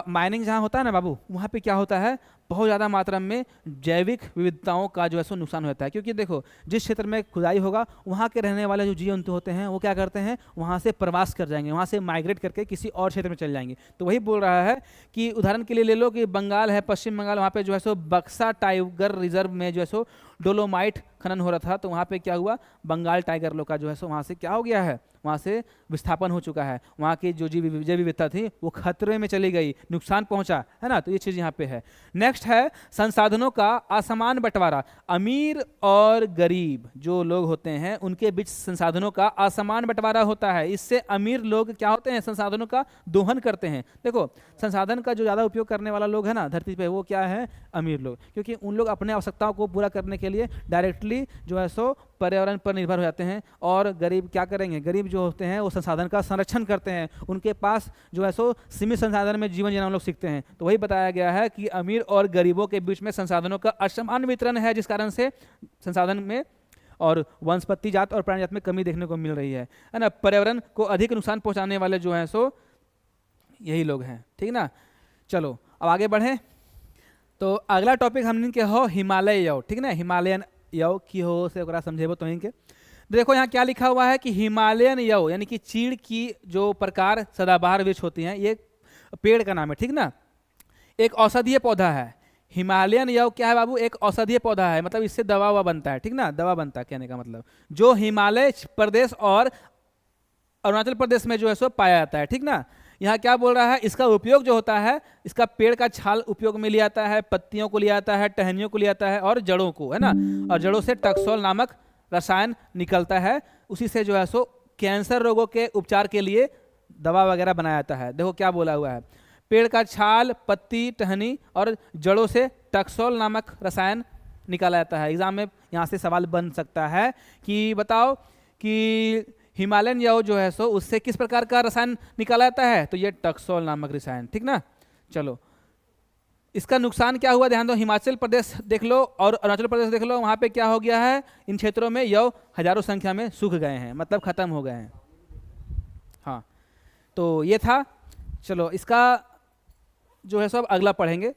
माइनिंग जहाँ होता है ना बाबू, वहाँ पे क्या होता है, बहुत ज़्यादा मात्रा में जैविक विविधताओं का जो है सो नुकसान होता है। क्योंकि देखो जिस क्षेत्र में खुदाई होगा वहाँ के रहने वाले जो जीव जंतु होते हैं वो क्या करते हैं, वहाँ से प्रवास कर जाएंगे, वहाँ से माइग्रेट करके किसी और क्षेत्र में चले जाएंगे। तो वही बोल रहा है कि उदाहरण के लिए ले लो कि बंगाल है, पश्चिम बंगाल, वहाँ पे जो है सो बक्सा टाइगर रिजर्व में जो है सो डोलोमाइट खनन हो रहा था। तो वहाँ पे क्या हुआ, बंगाल टाइगर लोग का जो है सो वहाँ से क्या हो गया है, वहाँ से विस्थापन हो चुका है, वहाँ की जो जैव विविधता थी वो खतरे में चली गई, नुकसान पहुँचा, है ना। तो ये चीज़ यहाँ पे है। नेक्स्ट है संसाधनों का असमान बंटवारा। अमीर और गरीब जो लोग होते हैं उनके बीच संसाधनों का असमान बंटवारा होता है। इससे अमीर लोग क्या होते हैं, संसाधनों का दोहन करते हैं। देखो संसाधन का जो ज़्यादा उपयोग करने वाला लोग है ना धरती पे, वो क्या है, अमीर लोग, क्योंकि उन लोग अपने आवश्यकताओं को पूरा करने के लिए डायरेक्टली जो है सो पर्यावरण पर निर्भर हो जाते हैं। और गरीब क्या करेंगे, गरीब जो होते हैं वो संसाधन का संरक्षण करते हैं, उनके पास जो है सो सीमित संसाधन में जीवन जीना हम लोग सीखते हैं। तो वही बताया गया है कि अमीर और गरीबों के बीच में संसाधनों का असमान वितरण है, जिस कारण से संसाधन में और वनस्पति जात और प्राणी जात में कमी देखने को मिल रही है ना। पर्यावरण को अधिक नुकसान पहुंचाने वाले जो हैं सो यही लोग हैं, ठीक ना। चलो अब आगे बढ़ें। तो अगला टॉपिक हमने के हो हिमालय यव, ठीक ना, हिमालयन यव की हो से ओकरा समझेबो तो इनके। देखो यहाँ क्या लिखा हुआ है कि हिमालयन यव यानी कि चीड़ की जो प्रकार सदाबहार वृक्ष होती हैं, ये पेड़ का नाम है, ठीक ना। एक औषधीय पौधा है हिमालयन यव, क्या है बाबू, एक औषधीय पौधा है, मतलब इससे दवा ववा बनता है, ठीक ना, दवा बनता है कहने का मतलब, जो हिमालय प्रदेश और अरुणाचल प्रदेश में जो है सो पाया जाता है, ठीक ना। यहाँ क्या बोल रहा है, इसका उपयोग जो होता है, इसका पेड़ का छाल उपयोग में लिया जाता है, पत्तियों को लिया जाता है, टहनियों को लिया जाता है और जड़ों को, है ना। और जड़ों से टक्सोल नामक रसायन निकलता है, उसी से जो है सो कैंसर रोगों के उपचार के लिए दवा वगैरह बनाया जाता है। देखो क्या बोला हुआ है, पेड़ का छाल, पत्ती, टहनी और जड़ों से टक्सोल नामक रसायन निकाला जाता है। एग्जाम में यहाँ से सवाल बन सकता है कि बताओ कि हिमालयन यव जो है सो उससे किस प्रकार का रसायन निकाला जाता है, तो ये टक्सोल नामक रसायन, ठीक ना। चलो इसका नुकसान क्या हुआ, ध्यान दो, हिमाचल प्रदेश देख लो और अरुणाचल प्रदेश देख लो, वहाँ पे क्या हो गया है, इन क्षेत्रों में यव हजारों संख्या में सूख गए हैं, मतलब खत्म हो गए हैं। हाँ तो ये था। चलो इसका जो है सब अगला पढ़ेंगे,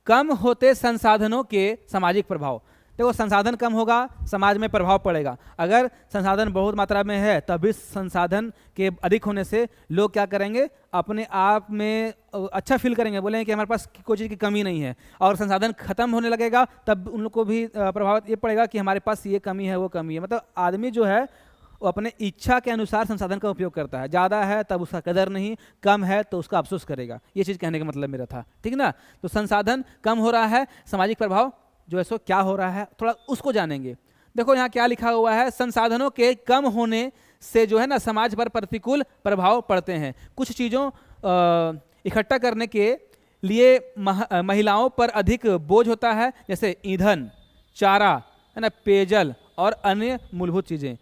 कम होते संसाधनों के सामाजिक प्रभाव। देखो संसाधन कम होगा, समाज में प्रभाव पड़ेगा। अगर संसाधन बहुत मात्रा में है तभी संसाधन के अधिक होने से लोग क्या करेंगे, अपने आप में अच्छा फील करेंगे, बोलेंगे कि हमारे पास कोई चीज़ की कमी नहीं है। और संसाधन खत्म होने लगेगा तब उन लोग को भी प्रभाव ये पड़ेगा कि हमारे पास ये कमी है वो कमी है। मतलब आदमी जो है वो अपने इच्छा के अनुसार संसाधन का उपयोग करता है। ज़्यादा है तब उसका कदर नहीं, कम है तो उसका अफसोस करेगा। ये चीज़ कहने का मतलब मेरा था, ठीक ना। तो संसाधन कम हो रहा है, सामाजिक प्रभाव जो है सो क्या हो रहा है, थोड़ा उसको जानेंगे। देखो यहाँ क्या लिखा हुआ है, संसाधनों के कम होने से जो है ना समाज पर प्रतिकूल प्रभाव पड़ते हैं। कुछ चीज़ों इकट्ठा करने के लिए महिलाओं पर अधिक बोझ होता है, जैसे ईंधन, चारा, है ना, पेयजल और अन्य मूलभूत चीज़ें।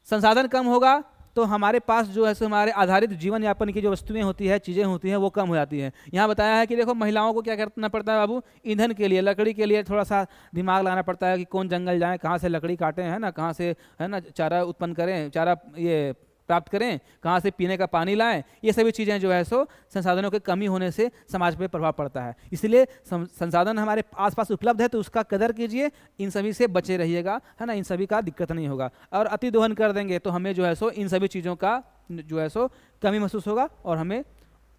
संसाधन कम होगा तो हमारे पास जो है सो हमारे आधारित जीवन यापन की जो वस्तुएं होती है, चीज़ें होती हैं, वो कम हो जाती हैं। यहाँ बताया है कि देखो महिलाओं को क्या करना पड़ता है बाबू, ईंधन के लिए, लकड़ी के लिए थोड़ा सा दिमाग लगाना पड़ता है कि कौन जंगल जाएं, कहाँ से लकड़ी काटें, है ना, कहाँ से है ना चारा उत्पन्न करें, चारा ये प्राप्त करें, कहाँ से पीने का पानी लाएं। ये सभी चीज़ें जो है सो संसाधनों की कमी होने से समाज पे प्रभाव पड़ता है। इसलिए संसाधन हमारे आसपास उपलब्ध है तो उसका कदर कीजिए, इन सभी से बचे रहिएगा, है ना, इन सभी का दिक्कत नहीं होगा। और अति दोहन कर देंगे तो हमें जो है सो इन सभी चीज़ों का जो है सो कमी महसूस होगा और हमें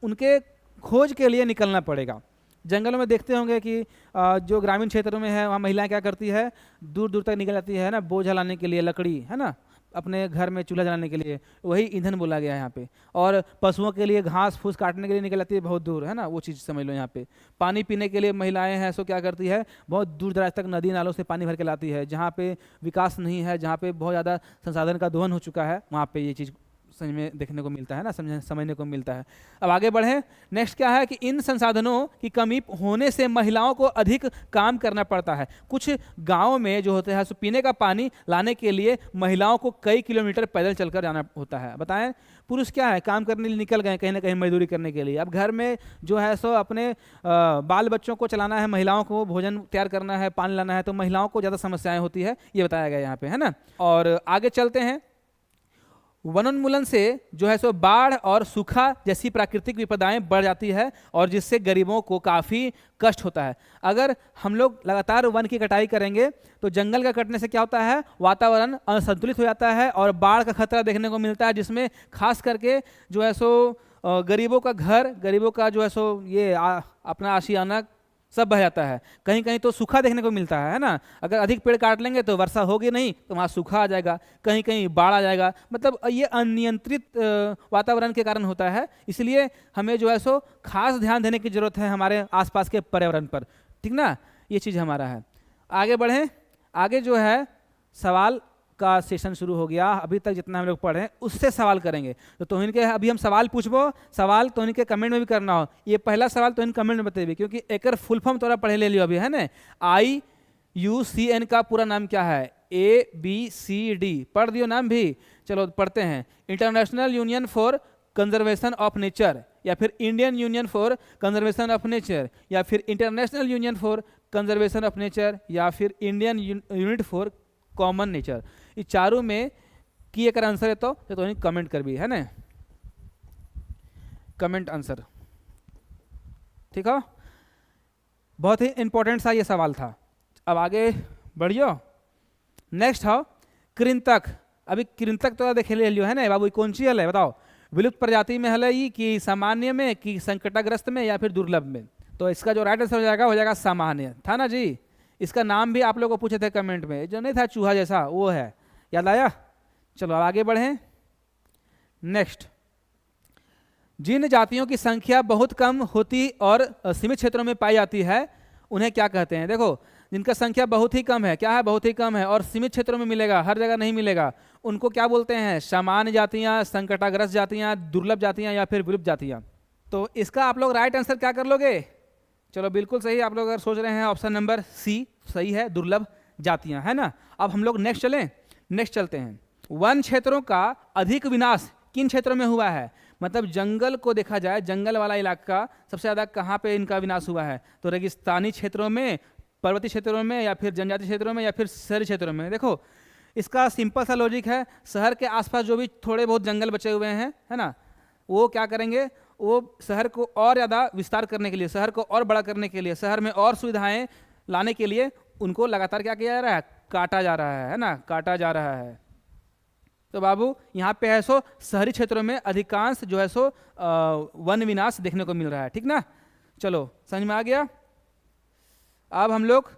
उनके खोज के लिए निकलना पड़ेगा। जंगलों में देखते होंगे कि जो ग्रामीण क्षेत्रों में है वहाँ महिलाएं क्या करती है, दूर दूर तक निकल जाती है ना, बोझ लाने के लिए, लकड़ी, है ना, अपने घर में चूल्हा जलाने के लिए, वही ईंधन बोला गया है यहाँ पे। और पशुओं के लिए घास फूस काटने के लिए निकल जाती है बहुत दूर, है ना, वो चीज़ समझ लो। यहाँ पे पानी पीने के लिए महिलाएं हैं सो क्या करती है, बहुत दूर दराज तक नदी नालों से पानी भर के लाती है। जहाँ पे विकास नहीं है, जहाँ पे बहुत ज़्यादा संसाधन का दोहन हो चुका है, वहाँ पे ये चीज़ समझ में देखने को मिलता है ना, समझने को मिलता है। अब आगे बढ़ें। नेक्स्ट क्या है कि इन संसाधनों की कमी होने से महिलाओं को अधिक काम करना पड़ता है। कुछ गाँव में जो होते हैं सो पीने का पानी लाने के लिए महिलाओं को कई किलोमीटर पैदल चलकर जाना होता है। बताएं, पुरुष क्या है, काम करने के लिए निकल गए कहीं ना कहीं मजदूरी करने के लिए। अब घर में जो है सो अपने बाल बच्चों को चलाना है, महिलाओं को भोजन तैयार करना है, पानी लाना है, तो महिलाओं को ज़्यादा समस्याएं होती है, ये बताया गया यहाँ पे, है ना। और आगे चलते हैं। वनोन्मूलन से जो है सो बाढ़ और सूखा जैसी प्राकृतिक विपदाएं बढ़ जाती है और जिससे गरीबों को काफ़ी कष्ट होता है। अगर हम लोग लगातार वन की कटाई करेंगे तो जंगल का कटने से क्या होता है, वातावरण असंतुलित हो जाता है और बाढ़ का खतरा देखने को मिलता है, जिसमें खास करके जो है सो गरीबों का घर, गरीबों का जो है सो ये अपना आशियाना सब बह जाता है। कहीं कहीं तो सूखा देखने को मिलता है ना। अगर अधिक पेड़ काट लेंगे तो वर्षा होगी नहीं, तो वहाँ सूखा आ जाएगा, कहीं कहीं बाढ़ आ जाएगा। मतलब ये अनियंत्रित वातावरण के कारण होता है। इसलिए हमें जो है सो खास ध्यान देने की जरूरत है हमारे आसपास के पर्यावरण पर, ठीक ना। ये चीज़ हमारा है। आगे बढ़ें। आगे जो है सवाल का सेशन शुरू हो गया। अभी तक जितना हम लोग पढ़े उससे सवाल करेंगे। तो तोहिन के अभी हम सवाल पूछबो, सवाल तोहिन के कमेंट में भी करना हो। ये पहला सवाल तोहिन कमेंट में बतेबी, क्योंकि एक फुल फॉर्म तोरा पढ़े ले लियो अभी, है ना। IUCN का पूरा नाम क्या है, ABCD पढ़ दियो नाम भी। चलो पढ़ते हैं। International union for conservation of nature, या फिर Indian union for conservation of nature, या फिर international union for conservation of nature, या फिर Indian unit for common nature. ये चारों में की एक आंसर है तो कमेंट कर भी, है ना, कमेंट आंसर, ठीक है। बहुत ही इंपॉर्टेंट सा ये सवाल था। अब आगे बढ़ियो। नेक्स्ट हो कृंतक। अभी कृंतक तो देखे ले लियो, है ना बाबू, कौन सी हल है बताओ। विलुप्त प्रजाति में हल है कि सामान्य में कि संकटग्रस्त में या फिर दुर्लभ में। तो इसका जो राइट आंसर हो जाएगा सामान्य, था ना जी। इसका नाम भी आप लोगों को पूछे थे कमेंट में, जो नहीं था चूहा जैसा, वो है, याद आया। चलो अब आगे बढ़ें। नेक्स्ट, जिन जातियों की संख्या बहुत कम होती और सीमित क्षेत्रों में पाई जाती है उन्हें क्या कहते हैं। देखो, जिनका संख्या बहुत ही कम है, क्या है, बहुत ही कम है और सीमित क्षेत्रों में मिलेगा, हर जगह नहीं मिलेगा, उनको क्या बोलते हैं, सामान्य जातियां, संकटाग्रस्त जातियां, दुर्लभ जातियां या फिर विलुप्त जातियां। तो इसका आप लोग राइट आंसर क्या कर लोगे। चलो बिल्कुल सही, आप लोग अगर सोच रहे हैं ऑप्शन नंबर C सही है, दुर्लभ जातियां, है ना। अब हम लोग नेक्स्ट चलें। नेक्स्ट चलते हैं। वन क्षेत्रों का अधिक विनाश किन क्षेत्रों में हुआ है। मतलब जंगल को देखा जाए, जंगल वाला इलाका सबसे ज़्यादा कहाँ पे इनका विनाश हुआ है, तो रेगिस्तानी क्षेत्रों में, पर्वतीय क्षेत्रों में, या फिर जनजातीय क्षेत्रों में, या फिर शहरी क्षेत्रों में। देखो इसका सिंपल सा लॉजिक है, शहर के आसपास जो भी थोड़े बहुत जंगल बचे हुए हैं, है ना, वो क्या करेंगे, वो शहर को और ज़्यादा विस्तार करने के लिए, शहर को और बड़ा करने के लिए, शहर में और सुविधाएं लाने के लिए उनको लगातार क्या किया जा रहा है, काटा जा रहा है ना, काटा जा रहा है। तो बाबू यहाँ पे है सो शहरी क्षेत्रों में अधिकांश जो है सो वन विनाश देखने को मिल रहा है, ठीक ना। चलो समझ में आ गया। अब हम लोग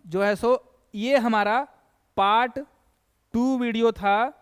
जो है सो ये हमारा पार्ट 2 वीडियो था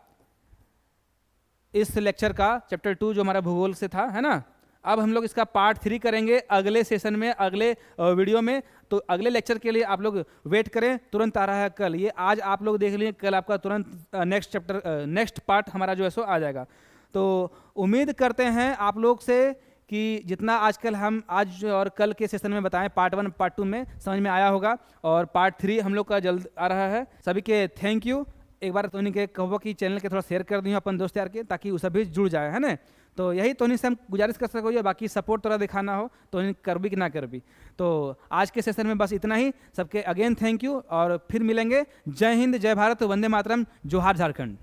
इस लेक्चर का, चैप्टर 2 जो हमारा भूगोल से था, है ना। अब हम लोग इसका पार्ट 3 करेंगे अगले सेशन में, अगले वीडियो में। तो अगले लेक्चर के लिए आप लोग वेट करें, तुरंत आ रहा है कल। ये आज आप लोग देख लिए, कल आपका तुरंत नेक्स्ट पार्ट हमारा जो है सो आ जाएगा। तो उम्मीद करते हैं आप लोग से कि जितना आजकल हम आज और कल के सेशन में बताएं, पार्ट 1 पार्ट 2 में समझ में आया होगा, और पार्ट 3 हम लोग का जल्द आ रहा है। सभी के थैंक यू। एक बार तोनी के कहो कि चैनल के थोड़ा शेयर कर दियो अपन दोस्त यार के, ताकि वो सभी जुड़ जाए, है ना। तो यही तोनी से हम गुजारिश कर सको, या बाकी सपोर्ट थोड़ा दिखाना हो तो कर भी कि ना कर भी। तो आज के सेशन में बस इतना ही। सबके अगेन थैंक यू, और फिर मिलेंगे। जय हिंद, जय भारत, वंदे मातरम, जोहार झारखंड।